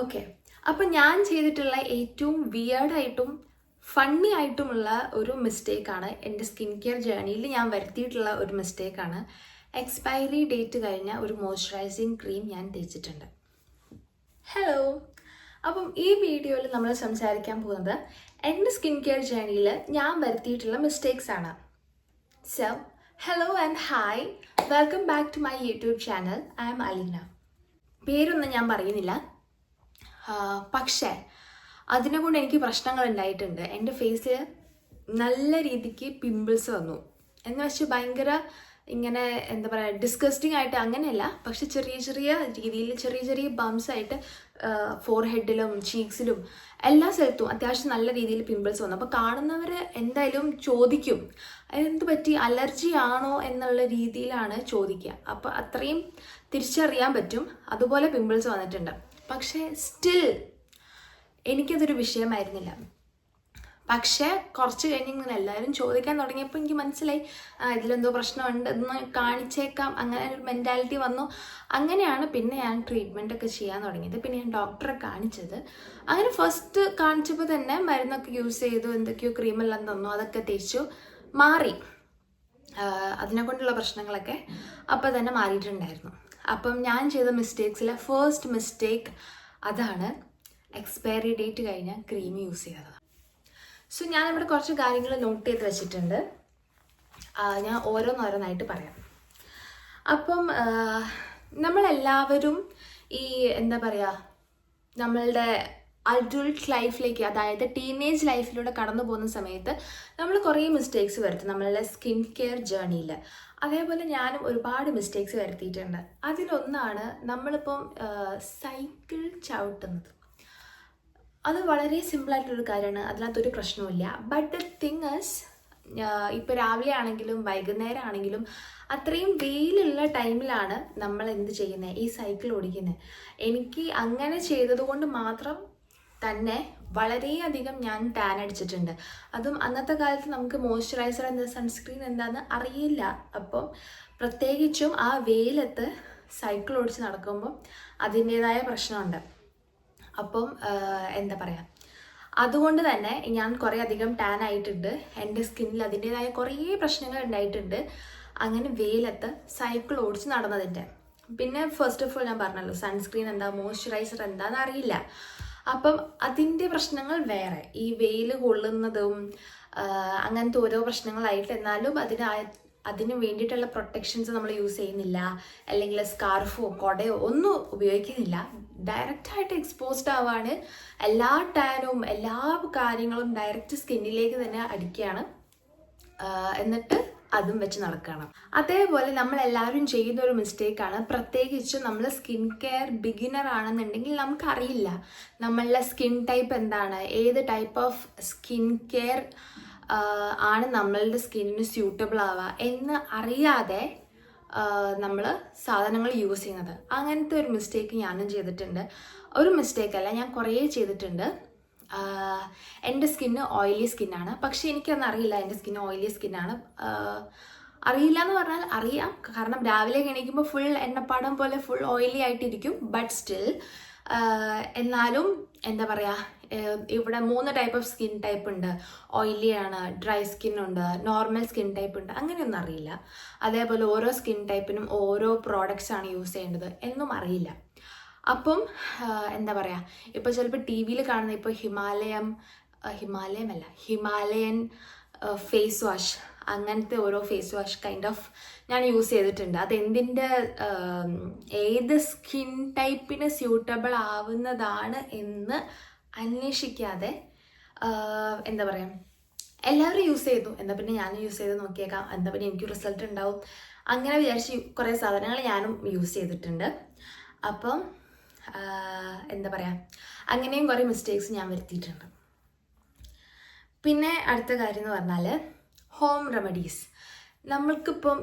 Okay, അപ്പം ഞാൻ ചെയ്തിട്ടുള്ള ഏറ്റവും വിയേർഡായിട്ടും ഫണ്ണി ആയിട്ടുമുള്ള ഒരു മിസ്റ്റേക്കാണ് എൻ്റെ സ്കിൻ കെയർ ജേർണിയിൽ ഞാൻ വരുത്തിയിട്ടുള്ള ഒരു മിസ്റ്റേക്കാണ്. എക്സ്പയറി ഡേറ്റ് കഴിഞ്ഞ ഒരു മോയ്സ്ചറൈസിങ് ക്രീം ഞാൻ തേച്ചിട്ടുണ്ട്. ഹലോ, അപ്പം ഈ വീഡിയോയിൽ നമ്മൾ സംസാരിക്കാൻ പോകുന്നത് എൻ്റെ സ്കിൻ കെയർ ജേർണിയിൽ ഞാൻ വരുത്തിയിട്ടുള്ള മിസ്റ്റേക്സ് ആണ്. So hello and hi, welcome back to my YouTube channel. I am Aleena. പേരൊന്നും ഞാൻ പറയുന്നില്ല, പക്ഷേ അതിനെക്കൊണ്ട് എനിക്ക് പ്രശ്നങ്ങൾ ഉണ്ടായിട്ടുണ്ട്. എൻ്റെ ഫേസിൽ നല്ല രീതിക്ക് പിമ്പിൾസ് വന്നു എന്ന് വെച്ചാൽ ഭയങ്കര ഇങ്ങനെ എന്താ പറയുക, ഡിസ്കസ്റ്റിംഗ് ആയിട്ട് അങ്ങനെയല്ല, പക്ഷെ ചെറിയ ചെറിയ രീതിയിൽ ചെറിയ ചെറിയ ബംസ് ആയിട്ട് ഫോർഹെഡിലും ചീക്സിലും എല്ലാ സ്ഥലത്തും അത്യാവശ്യം നല്ല രീതിയിൽ പിമ്പിൾസ് വന്നു. അപ്പോൾ കാണുന്നവർ എന്തായാലും ചോദിക്കും എന്ത് പറ്റി, അലർജി ആണോ എന്നുള്ള രീതിയിലാണ് ചോദിക്കുക. അപ്പോൾ അത്രയും തിരിച്ചറിയാൻ പറ്റും. അതുപോലെ പിമ്പിൾസ് വന്നിട്ടുണ്ട്. പക്ഷേ സ്റ്റിൽ എനിക്കതൊരു വിഷയമായിരുന്നില്ല. പക്ഷേ കുറച്ച് കഴിഞ്ഞ് ഇങ്ങനെ എല്ലാവരും ചോദിക്കാൻ തുടങ്ങിയപ്പോൾ എനിക്ക് മനസ്സിലായി ഇതിലെന്തോ പ്രശ്നമുണ്ട്, എന്ന് കാണിച്ചേക്കാം, അങ്ങനെ ഒരു മെൻറ്റാലിറ്റി വന്നു. അങ്ങനെയാണ് പിന്നെ ഞാൻ ട്രീറ്റ്മെൻ്റ് ഒക്കെ ചെയ്യാൻ തുടങ്ങിയത്. പിന്നെ ഞാൻ ഡോക്ടറെ കാണിച്ചത്. അങ്ങനെ ഫസ്റ്റ് കാണിച്ചപ്പോൾ തന്നെ മരുന്നൊക്കെ യൂസ് ചെയ്തു, എന്തൊക്കെയോ ക്രീമെല്ലാം തന്നു, അതൊക്കെ തേച്ചു, മാറി. അതിനെ കൊണ്ടുള്ള പ്രശ്നങ്ങളൊക്കെ അപ്പോൾ തന്നെ മാറിയിട്ടുണ്ടായിരുന്നു. അപ്പം ഞാൻ ചെയ്ത മിസ്റ്റേക്സിലെ ഫസ്റ്റ് മിസ്റ്റേക്ക് അതാണ് എക്സ്പയറി ഡേറ്റ് കഴിഞ്ഞ ക്രീം യൂസ് ചെയ്തത്. സോ ഞാനിവിടെ കുറച്ച് കാര്യങ്ങൾ നോട്ട് ചെയ്ത് വെച്ചിട്ടുണ്ട്. ഞാൻ ഓരോന്നോരോന്നായിട്ട് പറയാം. അപ്പം നമ്മളെല്ലാവരും ഈ എന്താ പറയുക, നമ്മളുടെ അഡൾട്ട് ലൈഫിലേക്ക്, അതായത് ടീനേജ് ലൈഫിലൂടെ കടന്നു പോകുന്ന സമയത്ത് നമ്മൾ കുറേ മിസ്റ്റേക്സ് വരുത്തും നമ്മളുടെ സ്കിൻ കെയർ ജേർണിയിൽ. അതേപോലെ ഞാനും ഒരുപാട് മിസ്റ്റേക്സ് വരുത്തിയിട്ടുണ്ട്. അതിലൊന്നാണ് നമ്മളിപ്പം സൈക്കിൾ ചവിട്ടുന്നത്. അത് വളരെ സിമ്പിളായിട്ടൊരു കാര്യമാണ്, അതിനകത്തൊരു പ്രശ്നവുമില്ല. ബട്ട് ദ തിങ് ഈസ്, ഇപ്പോൾ രാവിലെ ആണെങ്കിലും വൈകുന്നേരം ആണെങ്കിലും അത്രയും വെയിലുള്ള ടൈമിലാണ് നമ്മൾ എന്ത് ചെയ്യുന്നത്, ഈ സൈക്കിൾ ഓടിക്കുന്നത്. എനിക്ക് അങ്ങനെ ചെയ്തതുകൊണ്ട് മാത്രം തന്നെ വളരെയധികം ഞാൻ ടാൻ അടിച്ചിട്ടുണ്ട്. അതും അന്നത്തെ കാലത്ത് നമുക്ക് മോയ്സ്ചറൈസർ എന്താ, സൺസ്ക്രീൻ എന്താണെന്ന് അറിയില്ല. അപ്പം പ്രത്യേകിച്ചും ആ വെയിലത്ത് സൈക്കിൾ ഓടിച്ച് നടക്കുമ്പോൾ അതിൻ്റേതായ പ്രശ്നമുണ്ട്. അപ്പം എന്താ പറയുക, അതുകൊണ്ട് തന്നെ ഞാൻ കുറേ അധികം ടാൻ ആയിട്ടുണ്ട്. എൻ്റെ സ്കിന്നിൽ അതിൻ്റേതായ കുറേ പ്രശ്നങ്ങൾ ഉണ്ടായിട്ടുണ്ട് അങ്ങനെ വെയിലത്ത് സൈക്കിൾ ഓടിച്ച് നടന്നതിൻ്റെ. പിന്നെ ഫസ്റ്റ് ഓഫ് ഓൾ ഞാൻ പറഞ്ഞല്ലോ, സൺസ്ക്രീൻ എന്താ, മോയ്സ്ചറൈസർ എന്താണെന്ന് അറിയില്ല. അപ്പം അതിൻ്റെ പ്രശ്നങ്ങൾ വേറെ, ഈ വെയിൽ കൊള്ളുന്നതും അങ്ങനത്തെ ഓരോ പ്രശ്നങ്ങളായിട്ട്. എന്നാലും അതിന് വേണ്ടിയിട്ടുള്ള പ്രൊട്ടക്ഷൻസ് നമ്മൾ യൂസ് ചെയ്യുന്നില്ല, അല്ലെങ്കിൽ സ്കാർഫോ കൊടയോ ഒന്നും ഉപയോഗിക്കുന്നില്ല. ഡയറക്റ്റായിട്ട് എക്സ്പോസ്ഡ് ആവാണ്. എല്ലാ ടാനും എല്ലാ കാര്യങ്ങളും ഡയറക്റ്റ് സ്കിന്നിലേക്ക് തന്നെ അടിക്കുകയാണ്. എന്നിട്ട് അതും വെച്ച് നടക്കണം. അതേപോലെ നമ്മളെല്ലാവരും ചെയ്യുന്ന ഒരു മിസ്റ്റേക്കാണ്, പ്രത്യേകിച്ച് നമ്മൾ സ്കിൻ കെയർ ബിഗിനർ ആണെന്നുണ്ടെങ്കിൽ നമുക്കറിയില്ല നമ്മളുടെ സ്കിൻ ടൈപ്പ് എന്താണ്, ഏത് ടൈപ്പ് ഓഫ് സ്കിൻ കെയർ ആണ് നമ്മളുടെ സ്കിന്നിന് സ്യൂട്ടബിൾ ആവുക എന്ന് അറിയാതെ നമ്മൾ സാധനങ്ങൾ യൂസ് ചെയ്യുന്നത്. അങ്ങനത്തെ ഒരു മിസ്റ്റേക്ക് ഞാനും ചെയ്തിട്ടുണ്ട്. ഒരു മിസ്റ്റേക്കല്ല, ഞാൻ കുറേ ചെയ്തിട്ടുണ്ട്. എൻ്റെ സ്കിന്ന് ഓയിലി സ്കിന്നാണ്. പക്ഷേ എനിക്കതൊന്നും അറിയില്ല എൻ്റെ സ്കിന്ന് ഓയിലി സ്കിന്നാണ്. അറിയില്ല എന്ന് പറഞ്ഞാൽ അറിയാം, കാരണം രാവിലെ എണീക്കുമ്പോൾ ഫുൾ എണ്ണപ്പാടം പോലെ ഫുൾ ഓയിലി ആയിട്ടിരിക്കും. ബട്ട് സ്റ്റിൽ എന്നാലും എന്താ പറയുക, ഇവിടെ 3 ടൈപ്പ് ഓഫ് സ്കിൻ ടൈപ്പ് ഉണ്ട്. ഓയിലി ആണ്, ഡ്രൈ സ്കിൻ ഉണ്ട്, നോർമൽ സ്കിൻ ടൈപ്പ് ഉണ്ട്. അങ്ങനെയൊന്നും അറിയില്ല. അതേപോലെ ഓരോ സ്കിൻ ടൈപ്പിനും ഓരോ പ്രോഡക്റ്റ്സ് ആണ് യൂസ് ചെയ്യേണ്ടത് എന്നും അറിയില്ല. അപ്പം എന്താ പറയുക, ഇപ്പോൾ ചിലപ്പോൾ ടി വിയിൽ കാണുന്ന ഇപ്പോൾ ഹിമാലയൻ ഫേസ് വാഷ്, അങ്ങനത്തെ ഓരോ ഫേസ് വാഷ് കൈൻഡ് ഓഫ് ഞാൻ യൂസ് ചെയ്തിട്ടുണ്ട്. അതെന്തിൻ്റെ ഏത് സ്കിൻ ടൈപ്പിന് സ്യൂട്ടബിൾ ആവുന്നതാണ് എന്ന് അന്വേഷിക്കാതെ എന്താ പറയുക, എല്ലാവരും യൂസ് ചെയ്തു, എന്നാൽ പിന്നെ ഞാനും യൂസ് ചെയ്ത് നോക്കിയേക്കാം, എന്താ പിന്നെ എനിക്ക് റിസൾട്ട് ഉണ്ടാവും, അങ്ങനെ വിചാരിച്ച് കുറേ സാധനങ്ങൾ ഞാനും യൂസ് ചെയ്തിട്ടുണ്ട്. അപ്പം എന്താ പറയുക, അങ്ങനെയും കുറേ മിസ്റ്റേക്സ് ഞാൻ വരുത്തിയിട്ടുണ്ട്. പിന്നെ അടുത്ത കാര്യം എന്ന് പറഞ്ഞാൽ ഹോം റെമഡീസ്. നമ്മൾക്കിപ്പം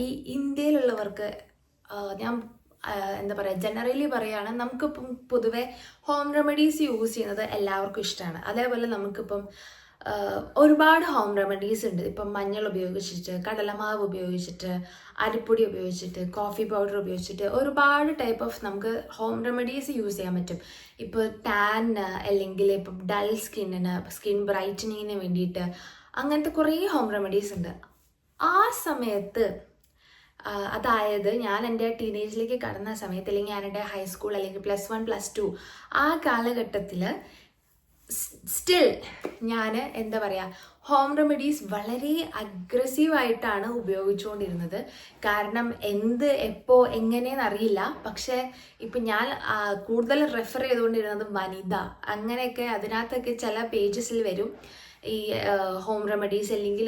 ഈ ഇന്ത്യയിലുള്ളവർക്ക് ഞാൻ എന്താ പറയുക, ജനറലി പറയുകയാണ്, നമുക്കിപ്പം പൊതുവെ ഹോം റെമഡീസ് യൂസ് ചെയ്യുന്നത് എല്ലാവർക്കും ഇഷ്ടമാണ്. അതേപോലെ നമുക്കിപ്പം ഒരുപാട് ഹോം റെമഡീസ് ഉണ്ട്. ഇപ്പം മഞ്ഞൾ ഉപയോഗിച്ചിട്ട്, കടലമാവ് ഉപയോഗിച്ചിട്ട്, അരിപ്പൊടി ഉപയോഗിച്ചിട്ട്, കോഫി പൗഡർ ഉപയോഗിച്ചിട്ട് ഒരുപാട് ടൈപ്പ് ഓഫ് നമുക്ക് ഹോം റെമഡീസ് യൂസ് ചെയ്യാൻ പറ്റും. ഇപ്പോൾ ടാന് അല്ലെങ്കിൽ ഇപ്പം ഡൾ സ്കിന്നിന്, സ്കിൻ ബ്രൈറ്റനിങ്ങിന് വേണ്ടിയിട്ട് അങ്ങനത്തെ കുറേ ഹോം റെമഡീസ് ഉണ്ട്. ആ സമയത്ത് അതായത് ഞാൻ എൻ്റെ ടീനേജിലേക്ക് കടന്ന സമയത്ത്, അല്ലെങ്കിൽ ഞാൻ എൻ്റെ ഹൈസ്കൂൾ അല്ലെങ്കിൽ +1 +2 ആ കാലഘട്ടത്തിൽ സ്റ്റിൽ ഞാൻ എന്താ പറയുക, ഹോം റെമഡീസ് വളരെ അഗ്രസീവായിട്ടാണ് ഉപയോഗിച്ചുകൊണ്ടിരുന്നത്. കാരണം എപ്പോൾ എങ്ങനെയെന്ന് അറിയില്ല. പക്ഷേ ഇപ്പം ഞാൻ കൂടുതൽ റെഫർ ചെയ്തുകൊണ്ടിരുന്നത് വനിത, അങ്ങനെയൊക്കെ അതിനകത്തൊക്കെ ചില പേജസിൽ വരും ഈ ഹോം റെമഡീസ്. അല്ലെങ്കിൽ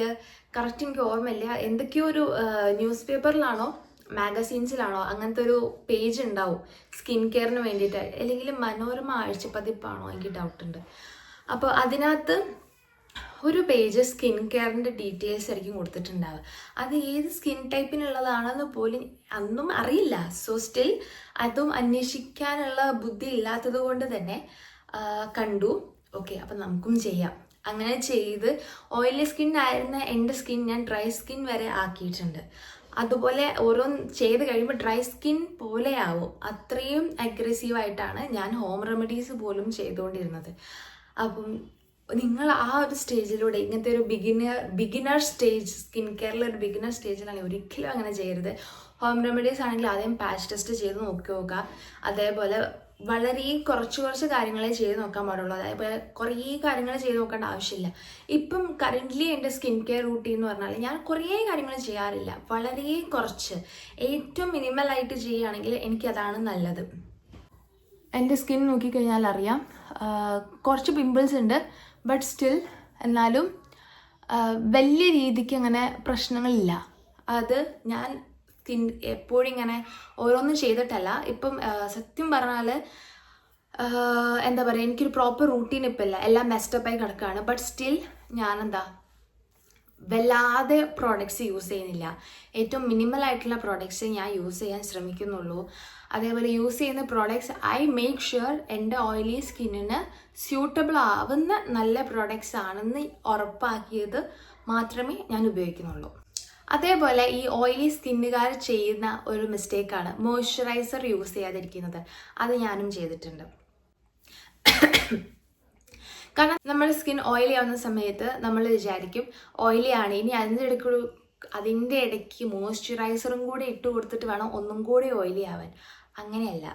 കറക്റ്റ് എനിക്ക് ഓർമ്മയില്ല, എന്തൊക്കെയോ ഒരു ന്യൂസ് പേപ്പറിലാണോ മാഗസീൻസിലാണോ അങ്ങനത്തെ ഒരു പേജ് ഉണ്ടാവും സ്കിൻ കെയറിന് വേണ്ടിയിട്ട്. അല്ലെങ്കിൽ മനോരമ ആഴ്ചപ്പതിപ്പാണോ, എനിക്ക് ഡൗട്ടുണ്ട്. അപ്പോൾ അതിനകത്ത് ഒരു പേജ് സ്കിൻ കെയറിൻ്റെ ഡീറ്റെയിൽസ് ആയിരിക്കും കൊടുത്തിട്ടുണ്ടാവുക. അത് ഏത് സ്കിൻ ടൈപ്പിനുള്ളതാണെന്ന് പോലും അന്നും അറിയില്ല. സോ സ്റ്റിൽ അതും അന്വേഷിക്കാനുള്ള ബുദ്ധി ഇല്ലാത്തത് കൊണ്ട് തന്നെ കണ്ടു, ഓക്കെ അപ്പം നമുക്കും ചെയ്യാം. അങ്ങനെ ചെയ്ത് ഓയിലി സ്കിൻ ആയിരുന്ന എൻ്റെ സ്കിൻ ഞാൻ ഡ്രൈ സ്കിൻ വരെ ആക്കിയിട്ടുണ്ട്. അതുപോലെ ഓരോന്ന് ചെയ്ത് കഴിയുമ്പോൾ ഡ്രൈ സ്കിൻ പോലെ ആവും. അത്രയും അഗ്രസീവായിട്ടാണ് ഞാൻ ഹോം റെമഡീസ് പോലും ചെയ്തുകൊണ്ടിരുന്നത്. അപ്പം നിങ്ങൾ ആ ഒരു സ്റ്റേജിലൂടെ, ഇങ്ങനത്തെ ഒരു ബിഗിനർ സ്റ്റേജ്, സ്കിൻ കെയറിലെ ഒരു ബിഗിനർ സ്റ്റേജിലാണെങ്കിൽ ഒരിക്കലും അങ്ങനെ ചെയ്യരുത്. ഹോം റെമഡീസ് ആണെങ്കിൽ ആദ്യം പാച്ച് ടെസ്റ്റ് ചെയ്ത് നോക്കുക. അതേപോലെ വളരെ കുറച്ച് കാര്യങ്ങളെ ചെയ്ത് നോക്കാൻ പാടുള്ളൂ. അതേപോലെ കുറേ കാര്യങ്ങൾ ചെയ്ത് നോക്കേണ്ട ആവശ്യമില്ല. ഇപ്പം കറൻ്റ്ലി എൻ്റെ സ്കിൻ കെയർ റൂട്ടീൻ എന്ന് പറഞ്ഞാൽ ഞാൻ കുറേ കാര്യങ്ങൾ ചെയ്യാറില്ല, വളരെ കുറച്ച്, ഏറ്റവും മിനിമലായിട്ട് ചെയ്യുകയാണെങ്കിൽ എനിക്കതാണ് നല്ലത്. എൻ്റെ സ്കിൻ നോക്കിക്കഴിഞ്ഞാൽ അറിയാം, കുറച്ച് പിമ്പിൾസ് ഉണ്ട്. ബട്ട് സ്റ്റിൽ എന്നാലും വലിയ രീതിക്ക് അങ്ങനെ പ്രശ്നങ്ങളില്ല. അത് ഞാൻ എപ്പോഴും ഇങ്ങനെ ഓരോന്നും ചെയ്തിട്ടല്ല. ഇപ്പം സത്യം പറഞ്ഞാൽ എന്താ പറയുക, എനിക്കൊരു പ്രോപ്പർ റൂട്ടീൻ ഇപ്പം ഇല്ല, എല്ലാം മെസ്റ്റപ്പായി കിടക്കുകയാണ്. ബട്ട് സ്റ്റിൽ ഞാനെന്താ വല്ലാതെ പ്രോഡക്റ്റ്സ് യൂസ് ചെയ്യുന്നില്ല. ഏറ്റവും മിനിമലായിട്ടുള്ള പ്രോഡക്റ്റ്സ് ഞാൻ യൂസ് ചെയ്യാൻ ശ്രമിക്കുന്നുള്ളൂ. അതേപോലെ യൂസ് ചെയ്യുന്ന പ്രോഡക്റ്റ്സ് ഐ മേക്ക് ഷുവർ എൻ്റെ ഓയിലി സ്കിന്നിന് സ്യൂട്ടബിൾ ആവുന്ന നല്ല പ്രോഡക്റ്റ്സ് ആണെന്ന് ഉറപ്പാക്കിയത് മാത്രമേ ഞാൻ ഉപയോഗിക്കുന്നുള്ളൂ. അതേപോലെ ഈ ഓയിലി സ്കിന്നുകാർ ചെയ്യുന്ന ഒരു മിസ്റ്റേക്കാണ് മോയ്സ്ചറൈസർ യൂസ് ചെയ്യാതിരിക്കുന്നത്. അത് ഞാനും ചെയ്തിട്ടുണ്ട്. കാരണം നമ്മുടെ സ്കിൻ ഓയിലി ആവുന്ന സമയത്ത് നമ്മൾ വിചാരിക്കും ഓയിലി ആണ്, ഇനി അതിൻ്റെ ഇടയ്ക്ക് മോയ്സ്ചറൈസറും കൂടെ ഇട്ട് കൊടുത്തിട്ട് വേണം ഒന്നും കൂടി ഓയിലി ആവാൻ. അങ്ങനെയല്ല.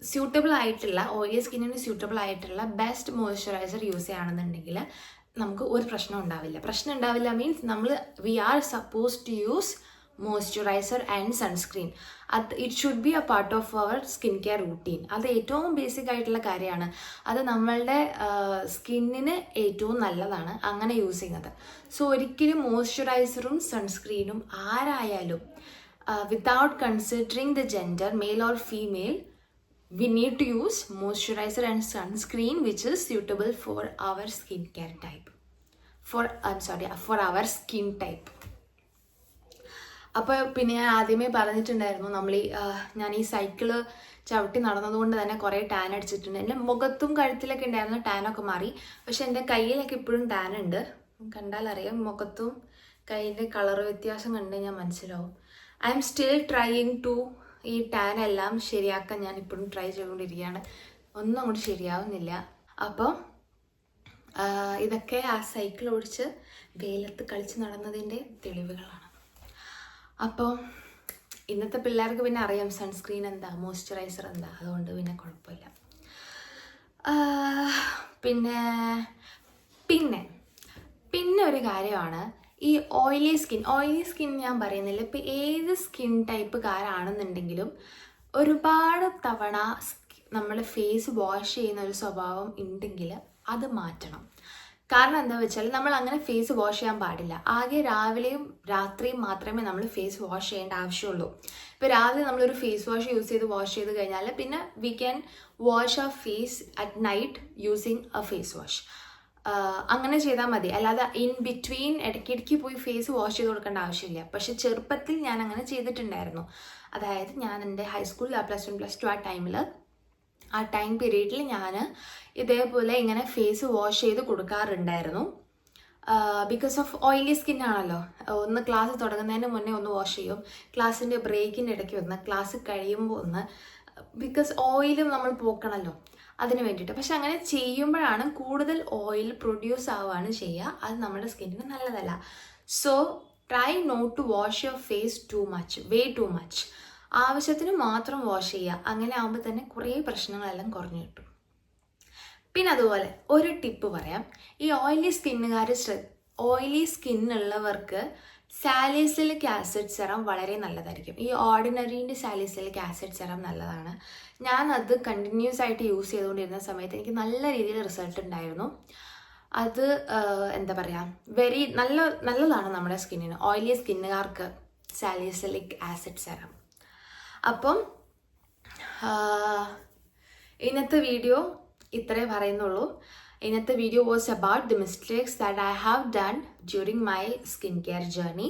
സ്യൂട്ടബിൾ ആയിട്ടുള്ള, ഓയിലി സ്കിന്നിന് സ്യൂട്ടബിൾ ആയിട്ടുള്ള ബെസ്റ്റ് മോയ്സ്ചറൈസർ യൂസ് ചെയ്യുകയാണെന്നുണ്ടെങ്കിൽ നമുക്ക് ഒരു പ്രശ്നം ഉണ്ടാവില്ല. Means we are suppose to use moisturiser and sunscreen. It should be a part of our skin care routine. അത് ഏറ്റവും ബേസിക് ആയിട്ടുള്ള കാര്യമാണ്. അത് നമ്മളുടെ സ്കിന്നിന് ഏറ്റവും നല്ലതാണ് അങ്ങനെ യൂസ് ചെയ്യുന്നത്. സോ ഒരിക്കലും മോയ്സ്ചറൈസറും സൺസ്ക്രീനും ആരായാലും without considering the gender, male or female, we need to use moisturizer and sunscreen which is suitable for our skin care type, for our skin type. അപ്പോൾ പിന്നെ ഞാൻ ആദ്യമേ പറഞ്ഞിട്ടുണ്ടായിരുന്നു, ഞാൻ ഈ സൈക്കിള് ചവിട്ടി നടന്നതുകൊണ്ട് തന്നെ കുറേ ടാൻ അടിച്ചിട്ടുണ്ട്. എൻ്റെ മുഖത്തും കഴുത്തിലൊക്കെ ഉണ്ടായിരുന്ന ടാനൊക്കെ മാറി. പക്ഷെ എൻ്റെ കയ്യിലൊക്കെ ഇപ്പോഴും ടാൻ ഉണ്ട്. കണ്ടാൽ അറിയാം, മുഖത്തും കയ്യിൻ്റെ കളർ വ്യത്യാസം കണ്ട് ഞാൻ മനസ്സിലാവും. I am still trying to ഈ ടാൻ എല്ലാം ശരിയാക്കാൻ ഞാൻ ഇപ്പോഴും ട്രൈ ചെയ്തുകൊണ്ടിരിക്കുകയാണ്. ഒന്നും അങ്ങോട്ട് ശരിയാവുന്നില്ല. അപ്പോൾ ഇതൊക്കെ ആ സൈക്കിൾ ഓടിച്ച് വെയിലത്ത് കളിച്ച് നടന്നതിൻ്റെ തെളിവുകളാണ്. അപ്പോൾ ഇന്നത്തെ പിള്ളേർക്ക് പിന്നെ അറിയാം സൺസ്ക്രീൻ എന്താ, മോയ്സ്ചറൈസർ എന്താ, അതുകൊണ്ട് പിന്നെ കുഴപ്പമില്ല. പിന്നെ ഒരു കാര്യമാണ് ഈ ഓയിലി സ്കിൻ ഞാൻ പറയുന്നില്ല. ഇപ്പോൾ ഏത് സ്കിൻ ടൈപ്പുകാരാണെന്നുണ്ടെങ്കിലും ഒരുപാട് തവണ നമ്മൾ ഫേസ് വാഷ് ചെയ്യുന്ന ഒരു സ്വഭാവം ഉണ്ടെങ്കിൽ അത് മാറ്റണം. കാരണം എന്താ വെച്ചാൽ നമ്മൾ അങ്ങനെ ഫേസ് വാഷ് ചെയ്യാൻ പാടില്ല. ആകെ രാവിലെയും രാത്രിയും മാത്രമേ നമ്മൾ ഫേസ് വാഷ് ചെയ്യേണ്ട ആവശ്യമുള്ളൂ. ഇപ്പോൾ രാവിലെ നമ്മളൊരു ഫേസ് വാഷ് വാഷ് ചെയ്ത് കഴിഞ്ഞാൽ പിന്നെ we can wash our face at night using a face wash. അങ്ങനെ ചെയ്താൽ മതി. അല്ലാതെ ഇൻ ബിറ്റ്വീൻ ഇടയ്ക്കിടയ്ക്ക് പോയി ഫേസ് വാഷ് ചെയ്ത് കൊടുക്കേണ്ട ആവശ്യമില്ല. പക്ഷെ ചെറുപ്പത്തിൽ ഞാൻ അങ്ങനെ ചെയ്തിട്ടുണ്ടായിരുന്നു. അതായത് ഞാൻ എൻ്റെ ഹൈസ്കൂളിൽ +1 +2 ആ ടൈം പീരീഡിൽ ഞാൻ ഇതേപോലെ ഇങ്ങനെ ഫേസ് വാഷ് ചെയ്ത് കൊടുക്കാറുണ്ടായിരുന്നു. ബിക്കോസ് ഓഫ് ഓയിലി സ്കിൻ ആണല്ലോ. ഒന്ന് ക്ലാസ് തുടങ്ങുന്നതിന് മുന്നേ ഒന്ന് വാഷ് ചെയ്യും, ക്ലാസ്സിൻ്റെ ബ്രേക്കിൻ്റെ ഇടയ്ക്ക് ഒന്ന്, ക്ലാസ് കഴിയുമ്പോൾ ഒന്ന്, ബിക്കോസ് ഓയിൽ നമ്മൾ പോക്കണമല്ലോ അതിന് വേണ്ടിയിട്ട്. പക്ഷെ അങ്ങനെ ചെയ്യുമ്പോഴാണ് കൂടുതൽ ഓയിൽ പ്രൊഡ്യൂസ് ആവുകയാണ് ചെയ്യുക. അത് നമ്മുടെ സ്കിന്നിന് നല്ലതല്ല. So try not to wash your face too much, way too much. ആവശ്യത്തിന് മാത്രം വാഷ് ചെയ്യുക. അങ്ങനെ ആകുമ്പോൾ തന്നെ കുറേ പ്രശ്നങ്ങളെല്ലാം കുറഞ്ഞു കിട്ടും. പിന്നെ അതുപോലെ ഒരു ടിപ്പ് പറയാം. ഈ ഓയിലി സ്കിന്നുള്ളവർക്ക് സാലിസിലിക് ആസിഡ് സെറം വളരെ നല്ലതായിരിക്കും. ഈ ഓർഡിനറീൻ്റെ സാലിസിലിക് ആസിഡ് സെറം നല്ലതാണ്. ഞാനത് കണ്ടിന്യൂസ് ആയിട്ട് യൂസ് ചെയ്തുകൊണ്ടിരുന്ന സമയത്ത് എനിക്ക് നല്ല രീതിയിൽ റിസൾട്ട് ഉണ്ടായിരുന്നു. അത് എന്താ പറയുക, നല്ലതാണ് നമ്മുടെ സ്കിന്നിന്, ഓയിലി സ്കിന്നുകാർക്ക് സാലിസിലിക് ആസിഡ് സെറം. അപ്പം ഇന്നത്തെ വീഡിയോ ഇത്രേ പറയുന്നുള്ളൂ. ഇന്നത്തെ video was about the mistakes that I have done during my skin care journey.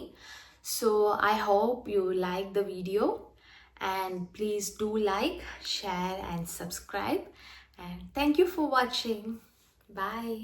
So I hope you like the video and please do like, share and subscribe, and thank you for watching. Bye.